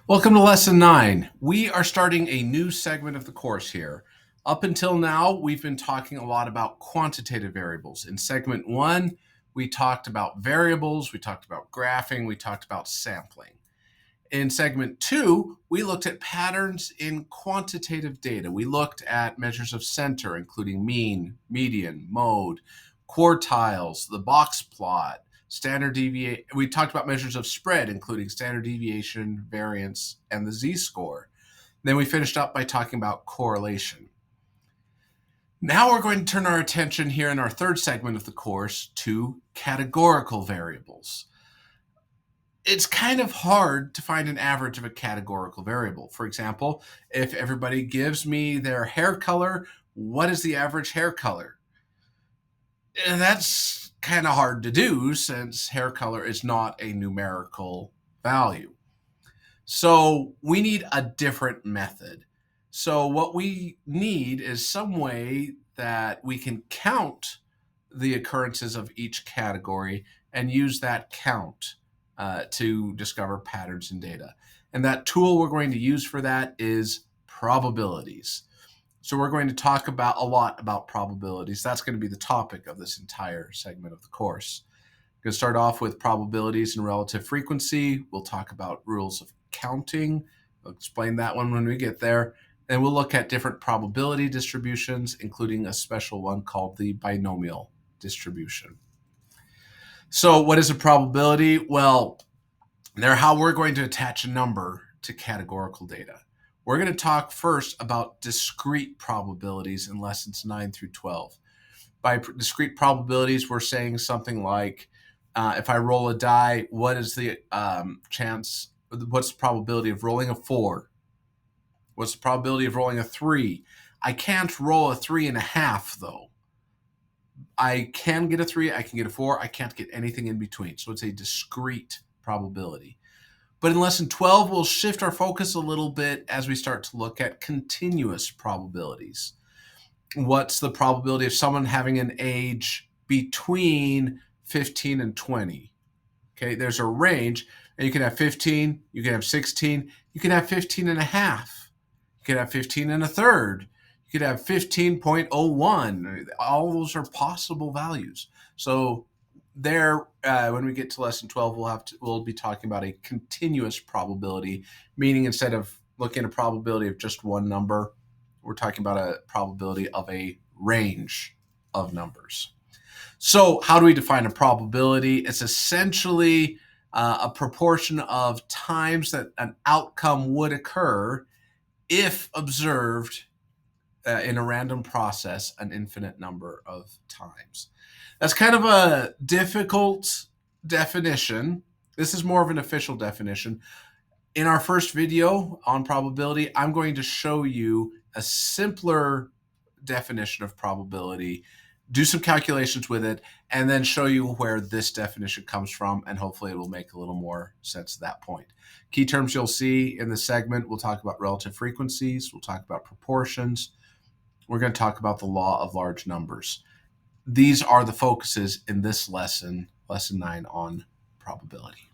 Welcome to Lesson 9. We are starting a new segment of the course here. Up until now, we've been talking a lot about quantitative variables. In segment 1, we talked about variables, we talked about graphing, we talked about sampling. In segment 2, we looked at patterns in quantitative data. We looked at measures of center, including mean, median, mode, quartiles, the box plot, standard deviation. We talked about measures of spread, including standard deviation, variance, and the z-score. Then we finished up by talking about correlation. Now we're going to turn our attention here in our third segment of the course to categorical variables. It's kind of hard to find an average of a categorical variable. For example, if everybody gives me their hair color, what is the average hair color? And that's kind of hard to do since hair color is not a numerical value. So we need a different method. So what we need is some way that we can count the occurrences of each category and use that count to discover patterns in data. And that tool we're going to use for that is probabilities. So we're going to talk a lot about probabilities. That's going to be the topic of this entire segment of the course. I'm going to start off with probabilities and relative frequency. We'll talk about rules of counting. I'll explain that one when we get there. And we'll look at different probability distributions, including a special one called the binomial distribution. So what is a probability? Well, they're how we're going to attach a number to categorical data. We're going to talk first about discrete probabilities in lessons 9 through 12. By discrete probabilities, we're saying something like, if I roll a die, what is the what's the probability of rolling a 4? What's the probability of rolling a 3? I can't roll a 3.5 though. I can get a 3, I can get a 4, I can't get anything in between. So it's a discrete probability. But in lesson 12, we'll shift our focus a little bit as we start to look at continuous probabilities. What's the probability of someone having an age between 15 and 20? Okay, there's a range, and you can have 15, you can have 16, you can have 15 and a half, you can have 15 and a third, you could have 15.01. All those are possible values. So there, when we get to lesson 12, we'll be talking about a continuous probability, meaning instead of looking at a probability of just one number, we're talking about a probability of a range of numbers. So how do we define a probability? It's essentially a proportion of times that an outcome would occur if observed in a random process an infinite number of times. That's kind of a difficult definition. This is more of an official definition. In our first video on probability, I'm going to show you a simpler definition of probability, do some calculations with it, and then show you where this definition comes from, and hopefully it will make a little more sense at that point. Key terms you'll see in the segment, we'll talk about relative frequencies, we'll talk about proportions, we're going to talk about the law of large numbers. These are the focuses in this lesson, lesson 9 on probability.